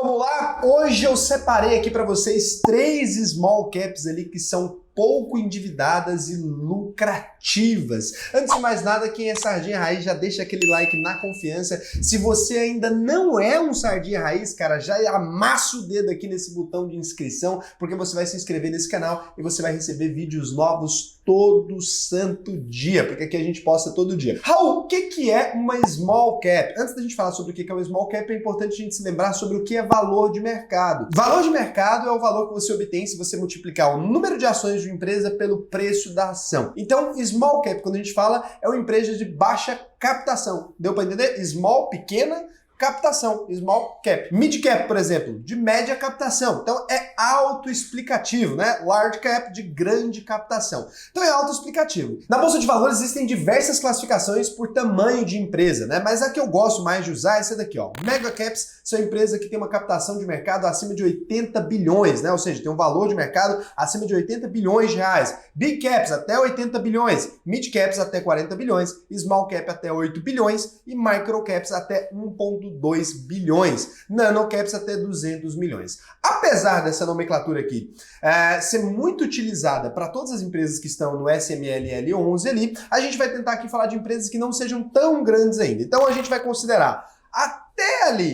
vamos lá? Hoje eu separei aqui para vocês 3 small caps ali que são pouco endividadas e lucrativas. Antes de mais nada, quem é Sardinha Raiz já deixa aquele like na confiança. Se você ainda não é um Sardinha Raiz, cara, já amassa o dedo aqui nesse botão de inscrição, porque você vai se inscrever nesse canal e você vai receber vídeos novos todo santo dia, porque aqui a gente posta todo dia. Raul, o que é uma small cap? Antes da gente falar sobre o que é uma small cap, é importante a gente se lembrar sobre o que é valor de mercado. Valor de mercado é o valor que você obtém se você multiplicar o número de ações de uma empresa pelo preço da ação. Então, small cap, quando a gente fala, é uma empresa de baixa captação. Deu para entender? Small, pequena, captação, small cap. Mid cap, por exemplo, de média captação. Então é autoexplicativo, né? Large cap, de grande captação. Então é autoexplicativo. Na Bolsa de Valores existem diversas classificações por tamanho de empresa, né? Mas a que eu gosto mais de usar é essa daqui, ó. Mega caps são empresas que têm uma captação de mercado acima de 80 bilhões, né? Ou seja, tem um valor de mercado acima de 80 bilhões de reais. Big caps até 80 bilhões, mid caps até 40 bilhões, small cap até 8 bilhões e micro caps até 1,2 bilhões, nano caps até 200 milhões. Apesar dessa nomenclatura aqui ser muito utilizada para todas as empresas que estão no SMLL 11 ali, a gente vai tentar aqui falar de empresas que não sejam tão grandes ainda. Então a gente vai considerar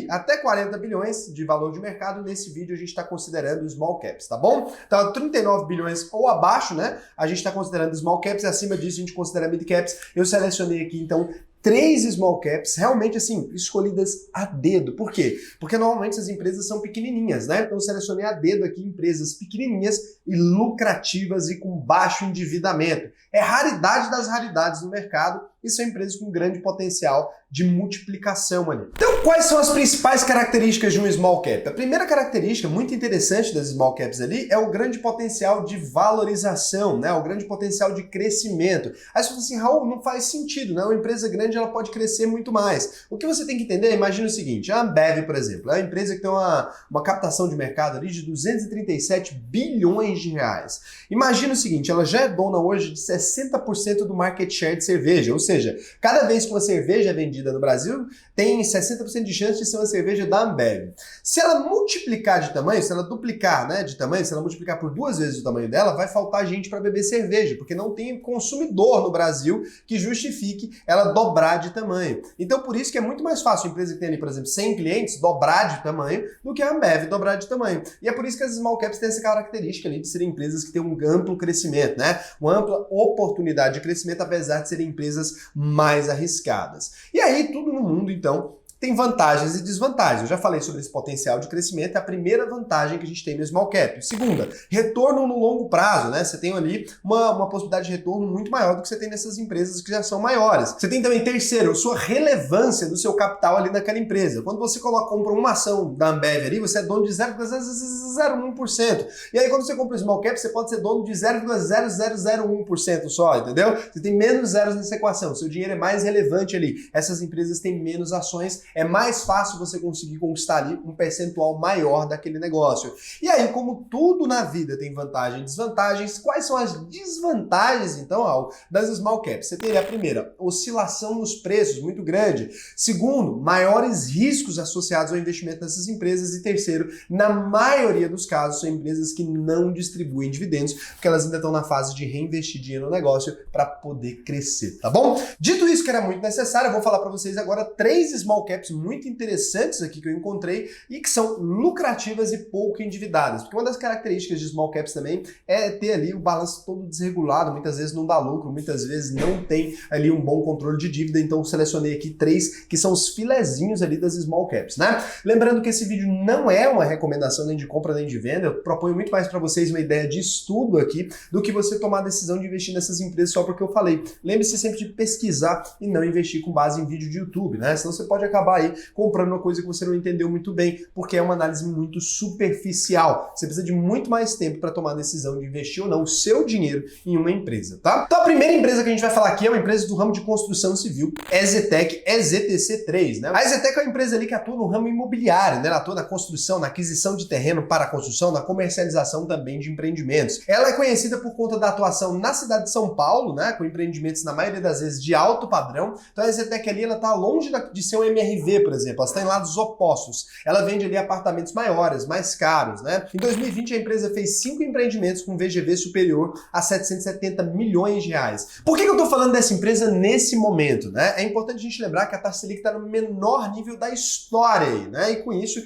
até 40 bilhões de valor de mercado. Nesse vídeo a gente está considerando small caps, tá bom? Então 39 bilhões ou abaixo, né? A gente está considerando small caps, e acima disso a gente considera mid caps. Eu selecionei aqui então 3 small caps, realmente assim, escolhidas a dedo. Por quê? Porque normalmente essas empresas são pequenininhas, né? Então eu selecionei a dedo aqui empresas pequenininhas e lucrativas e com baixo endividamento. É raridade das raridades no mercado e são empresas com grande potencial de multiplicação ali. Então, quais são as principais características de um small cap? A primeira característica muito interessante das small caps ali é o grande potencial de valorização, né? O grande potencial de crescimento. Aí você fala assim, Raul, não faz sentido, né? Uma empresa grande ela pode crescer muito mais. O que você tem que entender, imagina o seguinte, a Ambev, por exemplo, é uma empresa que tem uma captação de mercado ali de 237 bilhões de reais. Imagina o seguinte, ela já é dona hoje de 60% do market share de cerveja, ou seja, cada vez que uma cerveja é vendida no Brasil, tem 60% de chance de ser uma cerveja da Ambev. Se ela multiplicar de tamanho, se ela duplicar, né, de tamanho, se ela multiplicar por 2 vezes o tamanho dela, vai faltar gente para beber cerveja, porque não tem consumidor no Brasil que justifique ela dobrar de tamanho. Então, por isso que é muito mais fácil a empresa que tem ali, por exemplo, 100 clientes dobrar de tamanho do que a Ambev dobrar de tamanho. E é por isso que as small caps têm essa característica ali de serem empresas que têm um amplo crescimento, né? Uma ampla oportunidade de crescimento, apesar de serem empresas mais arriscadas. E aí, tudo no mundo, então, tem vantagens e desvantagens. Eu já falei sobre esse potencial de crescimento, é a primeira vantagem que a gente tem no small cap. Segunda, retorno no longo prazo, né? Você tem ali uma possibilidade de retorno muito maior do que você tem nessas empresas que já são maiores. Você tem também, terceiro, sua relevância do seu capital ali naquela empresa. Quando você compra uma ação da Ambev ali, você é dono de 0,001%. E aí quando você compra o small cap, você pode ser dono de 0,0001% só, entendeu? Você tem menos zeros nessa equação. Seu dinheiro é mais relevante ali. Essas empresas têm menos ações, é mais fácil você conseguir conquistar ali um percentual maior daquele negócio. E aí, como tudo na vida tem vantagens e desvantagens, quais são as desvantagens, então, Raul, das small caps? Você teria a primeira, oscilação nos preços muito grande. Segundo, maiores riscos associados ao investimento nessas empresas. E terceiro, na maioria dos casos, são empresas que não distribuem dividendos, porque elas ainda estão na fase de reinvestir dinheiro no negócio para poder crescer, tá bom? Dito isso que era muito necessário, eu vou falar para vocês agora 3 small caps muito interessantes aqui que eu encontrei e que são lucrativas e pouco endividadas. Porque uma das características de small caps também é ter ali o balanço todo desregulado, muitas vezes não dá lucro, muitas vezes não tem ali um bom controle de dívida, então selecionei aqui 3 que são os filezinhos ali das small caps, né? Lembrando que esse vídeo não é uma recomendação nem de compra nem de venda, eu proponho muito mais para vocês uma ideia de estudo aqui do que você tomar a decisão de investir nessas empresas só porque eu falei. Lembre-se sempre de pesquisar e não investir com base em vídeo de YouTube, né? Senão você pode acabar aí comprando uma coisa que você não entendeu muito bem, porque é uma análise muito superficial. Você precisa de muito mais tempo para tomar a decisão de investir ou não o seu dinheiro em uma empresa, tá? Então a primeira empresa que a gente vai falar aqui é uma empresa do ramo de construção civil, EZTEC, EZTC3, né? A EZTEC é uma empresa ali que atua no ramo imobiliário, né? Ela atua na construção, na aquisição de terreno para a construção, na comercialização também de empreendimentos. Ela é conhecida por conta da atuação na cidade de São Paulo, né? Com empreendimentos na maioria das vezes de alto padrão. Então a EZTEC ali, ela tá longe de ser um MRV FRV, por exemplo, elas estão em lados opostos. Ela vende ali apartamentos maiores, mais caros, né? Em 2020, a empresa fez 5 empreendimentos com VGV superior a 770 milhões de reais. Por que eu tô falando dessa empresa nesse momento, né? É importante a gente lembrar que a taxa Selic está no menor nível da história aí, né? E com isso,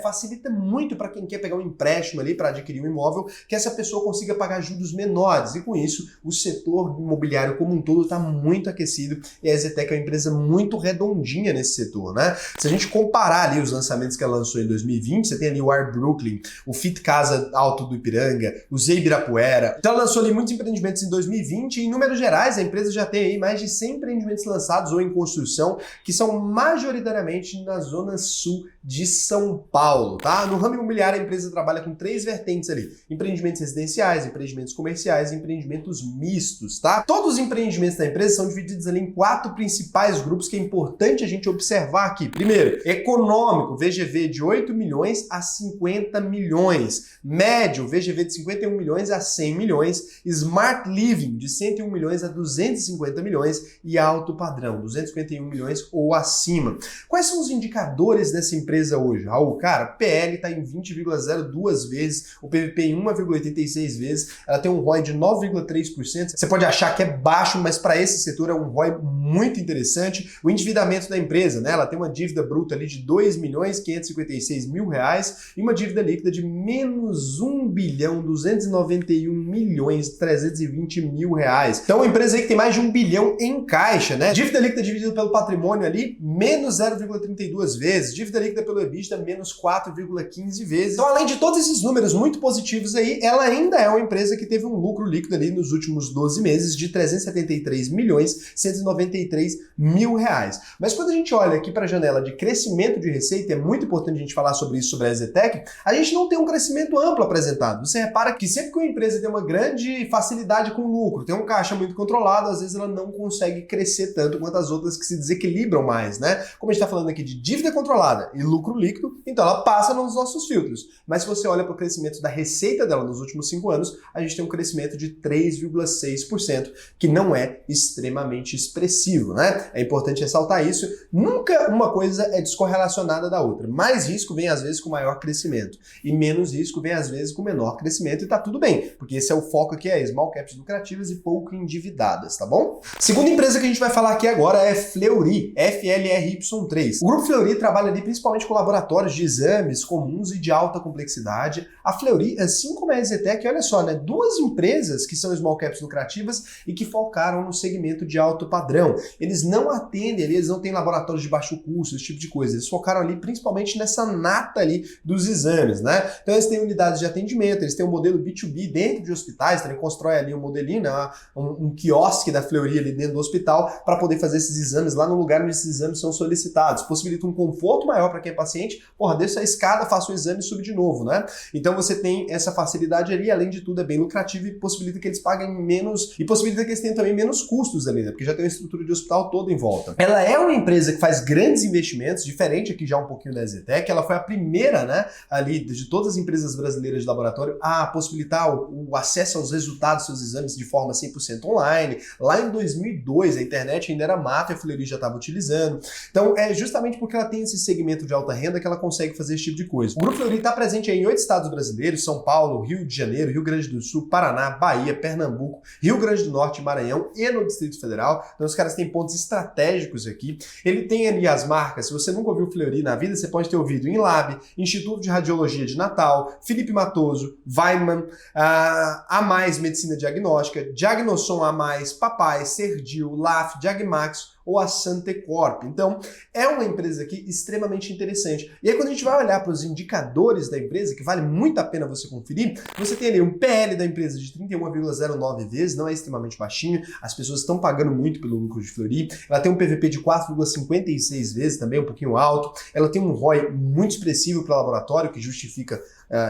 facilita muito para quem quer pegar um empréstimo ali para adquirir um imóvel, que essa pessoa consiga pagar juros menores. E com isso, o setor imobiliário como um todo está muito aquecido e a EZTEC é uma empresa muito redondinha nesse setor, né? Se a gente comparar ali os lançamentos que ela lançou em 2020, você tem ali o Ar Brooklyn, o Fit Casa Alto do Ipiranga, o Zé Ibirapuera. Então ela lançou ali muitos empreendimentos em 2020 e em números gerais a empresa já tem aí mais de 100 empreendimentos lançados ou em construção, que são majoritariamente na zona sul de São Paulo, tá? No ramo imobiliário a empresa trabalha com 3 vertentes ali: empreendimentos residenciais, empreendimentos comerciais e empreendimentos mistos, tá? Todos os empreendimentos da empresa são divididos ali em 4 principais grupos que é importante a gente observar aqui. Primeiro, econômico, VGV de 8 milhões a 50 milhões. Médio, VGV de 51 milhões a 100 milhões. Smart Living, de 101 milhões a 250 milhões. E alto padrão, 251 milhões ou acima. Quais são os indicadores dessa empresa hoje, Raul? Cara, PL está em 20,02 vezes, o PVP em 1,86 vezes, ela tem um ROI de 9,3%. Você pode achar que é baixo, mas para esse setor é um ROI muito interessante. O endividamento da empresa, né? Ela tem uma dívida bruta ali de 2 milhões 556 mil reais e uma dívida líquida de menos 1 bilhão 291 milhões 320 mil reais. Então, uma empresa aí que tem mais de 1 bilhão em caixa, né? Dívida líquida dividida pelo patrimônio ali, menos 0,32 vezes. Dívida líquida pelo EBITDA, menos 4,15 vezes. Então, além de todos esses números muito positivos aí, ela ainda é uma empresa que teve um lucro líquido ali nos últimos 12 meses de 373 milhões 193 mil reais. Mas quando a gente olha aqui para a janela de crescimento de receita, é muito importante a gente falar sobre isso, sobre a EZTEC, a gente não tem um crescimento amplo apresentado. Você repara que sempre que uma empresa tem uma grande facilidade com lucro, tem um caixa muito controlado, às vezes ela não consegue crescer tanto quanto as outras que se desequilibram mais, né? Como a gente está falando aqui de dívida controlada e lucro líquido, então ela passa nos nossos filtros. Mas se você olha para o crescimento da receita dela nos últimos 5 anos, a gente tem um crescimento de 3,6%, que não é extremamente expressivo, né? É importante ressaltar isso. Nunca uma coisa é descorrelacionada da outra. Mais risco vem às vezes com maior crescimento e menos risco vem às vezes com menor crescimento e tá tudo bem, porque esse é o foco aqui, é small caps lucrativas e pouco endividadas, tá bom? Segunda empresa que a gente vai falar aqui agora é Fleury, FLRY3. O grupo Fleury trabalha ali principalmente com laboratórios de exames comuns e de alta complexidade. A Fleury, assim como a EZTEC, olha só, né? 2 empresas que são small caps lucrativas e que focaram no segmento de alto padrão. Eles não atendem ali, eles não têm laboratórios de baixo custo, esse tipo de coisa. Eles focaram ali principalmente nessa nata ali dos exames, né? Então eles têm unidades de atendimento, eles têm um modelo B2B dentro de hospitais, então ele constrói ali um modelinho, né? um quiosque da Fleury ali dentro do hospital para poder fazer esses exames lá no lugar onde esses exames são solicitados. Possibilita um conforto maior para quem é paciente. Porra, desça a escada, faça o exame e sube de novo, né? Então você tem essa facilidade ali, além de tudo é bem lucrativo e possibilita que eles paguem menos e possibilita que eles tenham também menos custos ali, né? Porque já tem uma estrutura de hospital toda em volta. Ela é uma empresa que faz grandes investimentos, diferente aqui já um pouquinho da EZTEC. Ela foi a primeira, né, ali de todas as empresas brasileiras de laboratório a possibilitar o acesso aos resultados dos seus exames de forma 100% online. Lá em 2002, a internet ainda era mato e a Fleury já estava utilizando. Então, é justamente porque ela tem esse segmento de alta renda que ela consegue fazer esse tipo de coisa. O Grupo Fleury está presente em 8 estados brasileiros: São Paulo, Rio de Janeiro, Rio Grande do Sul, Paraná, Bahia, Pernambuco, Rio Grande do Norte, Maranhão e no Distrito Federal. Então, os caras têm pontos estratégicos aqui. Ele tem ali as marcas. Se você nunca ouviu Fleury na vida, você pode ter ouvido Inlab, Instituto de Radiologia de Natal, Felipe Matoso, Weidmann, A Mais Medicina Diagnóstica, Diagnosson A Mais, Papai, Serdil, LAF, Diagmax ou a Santecorp. Então, é uma empresa aqui extremamente interessante. E aí, quando a gente vai olhar para os indicadores da empresa, que vale muito a pena você conferir, você tem ali um PL da empresa de 31,09 vezes, não é extremamente baixinho, as pessoas estão pagando muito pelo lucro de Fleury. Ela tem um PVP de 4,56 vezes, também um pouquinho alto. Ela tem um ROI muito expressivo para o laboratório, que justifica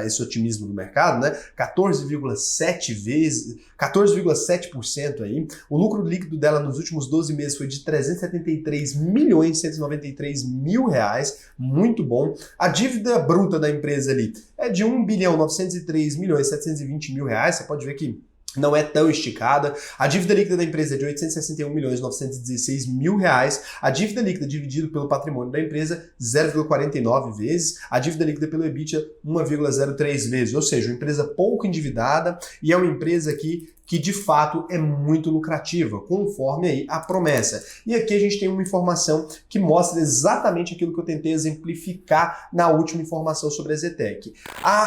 esse otimismo do mercado, né? 14,7 vezes, 14,7% aí. O lucro líquido dela nos últimos 12 meses foi de 373 milhões 193 mil reais, muito bom. A dívida bruta da empresa ali é de 1 bilhão 903 milhões 720 mil reais. Você pode ver que não é tão esticada. A dívida líquida da empresa é de 861.916.000 reais. A dívida líquida dividido pelo patrimônio da empresa, 0,49 vezes. A dívida líquida pelo EBITDA, 1,03 vezes. Ou seja, uma empresa pouco endividada e é uma empresa que de fato é muito lucrativa, conforme aí a promessa. E aqui a gente tem uma informação que mostra exatamente aquilo que eu tentei exemplificar na última informação sobre a Zetec.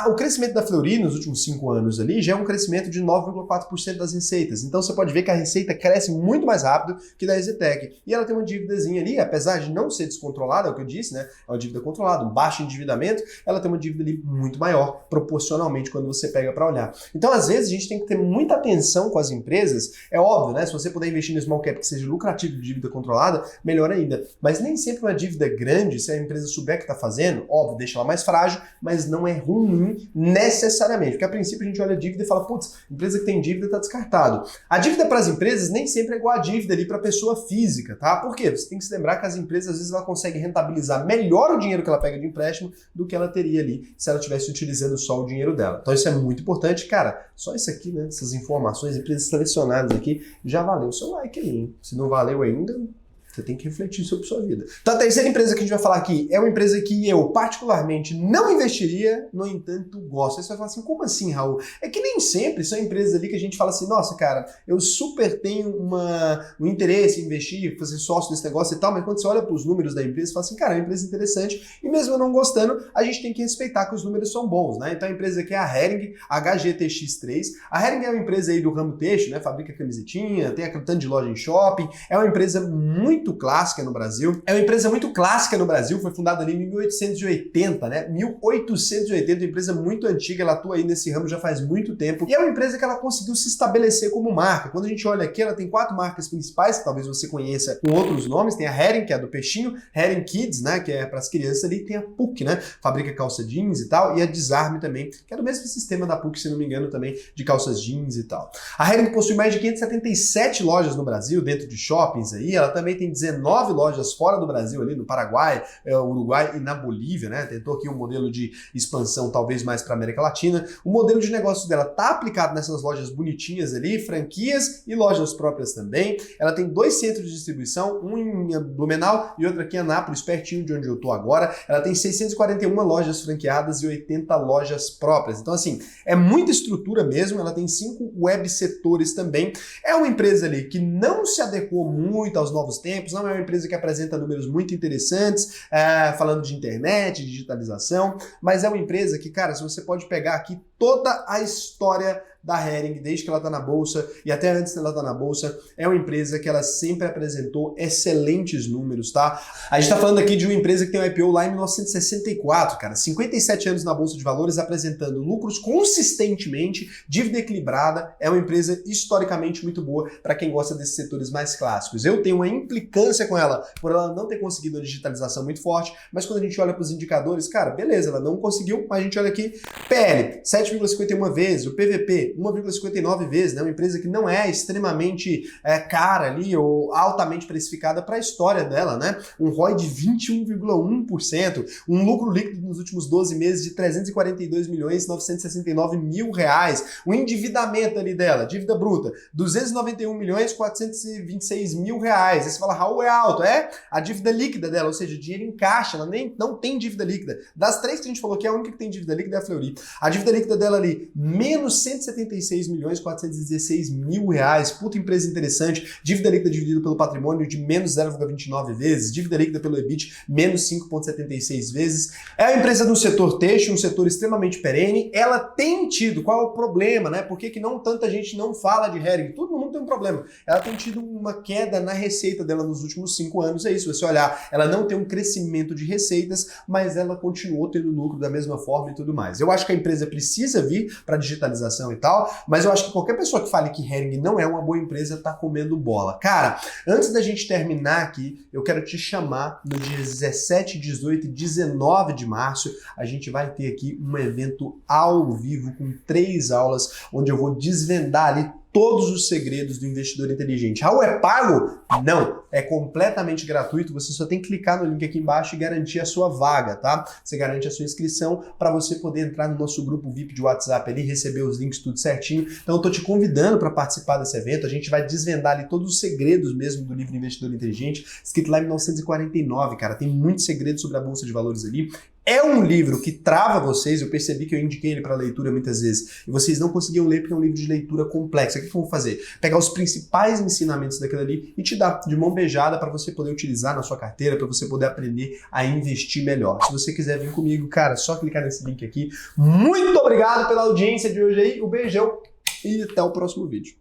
O crescimento da Fleury nos últimos 5 anos ali já é um crescimento de 9,4% das receitas. Então você pode ver que a receita cresce muito mais rápido que da Zetec. E ela tem uma dívidazinha ali, apesar de não ser descontrolada, é o que eu disse, né? É uma dívida controlada, um baixo endividamento, ela tem uma dívida ali muito maior, proporcionalmente, quando você pega para olhar. Então, às vezes, a gente tem que ter muita atenção com as empresas, é óbvio, né? Se você puder investir no small cap que seja lucrativo de dívida controlada, melhor ainda. Mas nem sempre uma dívida grande, se a empresa souber o que está fazendo, óbvio, deixa ela mais frágil, mas não é ruim necessariamente. Porque a princípio a gente olha a dívida e fala, putz, empresa que tem dívida está descartado. A dívida para as empresas nem sempre é igual a dívida ali para a pessoa física, tá? Por quê? Você tem que se lembrar que as empresas, às vezes, ela consegue rentabilizar melhor o dinheiro que ela pega de empréstimo do que ela teria ali se ela estivesse utilizando só o dinheiro dela. Então isso é muito importante. Cara, só isso aqui, né? Essas informações, empresas selecionadas aqui, já valeu o seu like aí, hein? Se não valeu ainda, você tem que refletir sobre sua vida. Então, a terceira empresa que a gente vai falar aqui é uma empresa que eu, particularmente, não investiria, no entanto, gosto. Aí você vai falar assim, como assim, Raul? É que nem sempre são empresas ali que a gente fala assim, nossa, cara, eu super tenho um interesse em investir, fazer sócio desse negócio e tal, mas quando você olha para os números da empresa, você fala assim, cara, é uma empresa interessante, e mesmo eu não gostando, a gente tem que respeitar que os números são bons, né? Então, a empresa aqui é a Hering, HGTX3. A Hering é uma empresa aí do ramo têxtil, né? Fabrica camisetinha, tem aquele tanto de loja em shopping, é uma empresa muito clássica no Brasil. É uma empresa muito clássica no Brasil, foi fundada ali em 1880, né? 1880, uma empresa muito antiga, ela atua aí nesse ramo já faz muito tempo. E é uma empresa que ela conseguiu se estabelecer como marca. Quando a gente olha aqui, ela tem 4 marcas principais, que talvez você conheça com outros nomes. Tem a Hering, que é a do peixinho, Hering Kids, né? Que é para as crianças ali. Tem a PUC, né? Fabrica calça jeans e tal. E a Desarme também, que é do mesmo sistema da PUC, se não me engano, também, de calças jeans e tal. A Hering possui mais de 577 lojas no Brasil, dentro de shoppings aí. Ela também tem 19 lojas fora do Brasil, ali no Paraguai, Uruguai e na Bolívia, né? Tentou aqui um modelo de expansão talvez mais para a América Latina. O modelo de negócio dela tá aplicado nessas lojas bonitinhas ali, franquias e lojas próprias também. Ela tem 2 centros de distribuição, um em Blumenau e outro aqui em Anápolis, pertinho de onde eu tô agora. Ela tem 641 lojas franqueadas e 80 lojas próprias. Então, assim, é muita estrutura mesmo. Ela tem 5 web setores também. É uma empresa ali que não se adequou muito aos novos tempos, não é uma empresa que apresenta números muito interessantes, falando de internet, digitalização, mas é uma empresa que, cara, se você pode pegar aqui toda a história da Hering, desde que ela está na bolsa e até antes dela estar na bolsa, é uma empresa que ela sempre apresentou excelentes números, tá? A gente está falando aqui de uma empresa que tem um IPO lá em 1964, cara, 57 anos na bolsa de valores, apresentando lucros consistentemente, dívida equilibrada, é uma empresa historicamente muito boa para quem gosta desses setores mais clássicos. Eu tenho uma implicância com ela, por ela não ter conseguido uma digitalização muito forte, mas quando a gente olha para os indicadores, cara, beleza, ela não conseguiu, mas a gente olha aqui, PL, 7,51 vezes, o PVP, 1,59 vezes, né? Uma empresa que não é extremamente cara ali ou altamente precificada para a história dela, né? Um ROI de 21,1%, um lucro líquido nos últimos 12 meses de 342.969.000 reais, o endividamento ali dela, dívida bruta, 291.426.000 reais. Aí você fala, Raul, é alto, é? A dívida líquida dela, ou seja, dinheiro em caixa, ela não tem dívida líquida. Das 3 que a gente falou que a única que tem dívida líquida é a Fleury. A dívida líquida dela ali, menos 176.416.000 reais, puta empresa interessante, dívida líquida dividida pelo patrimônio de menos 0,29 vezes, dívida líquida pelo EBIT, menos 5,76 vezes. É uma empresa do setor têxtil, um setor extremamente perene, ela tem tido, qual é o problema, né? Por que não tanta gente não fala de Hering? Todo mundo tem um problema. Ela tem tido uma queda na receita dela nos últimos 5 anos, é isso, se você olhar, ela não tem um crescimento de receitas, mas ela continuou tendo lucro da mesma forma e tudo mais. Eu acho que a empresa precisa vir para digitalização e tal, mas eu acho que qualquer pessoa que fale que Hering não é uma boa empresa tá comendo bola. Cara, antes da gente terminar aqui, eu quero te chamar no dia 17, 18 e 19 de março, a gente vai ter aqui um evento ao vivo com 3 aulas, onde eu vou desvendar ali todos os segredos do investidor inteligente. Raul, é pago? Não, é completamente gratuito, você só tem que clicar no link aqui embaixo e garantir a sua vaga, tá? Você garante a sua inscrição para você poder entrar no nosso grupo VIP de WhatsApp ali, receber os links tudo certinho. Então eu tô te convidando para participar desse evento, a gente vai desvendar ali todos os segredos mesmo do livro Investidor Inteligente, escrito lá em 1949, cara, tem muitos segredos sobre a Bolsa de Valores ali. É um livro que trava vocês, eu percebi que eu indiquei ele para leitura muitas vezes, e vocês não conseguiam ler porque é um livro de leitura complexo. O que eu vou fazer? Pegar os principais ensinamentos daquilo ali e te dar de mão beijada para você poder utilizar na sua carteira, para você poder aprender a investir melhor. Se você quiser vir comigo, cara, é só clicar nesse link aqui. Muito obrigado pela audiência de hoje aí, um beijão e até o próximo vídeo.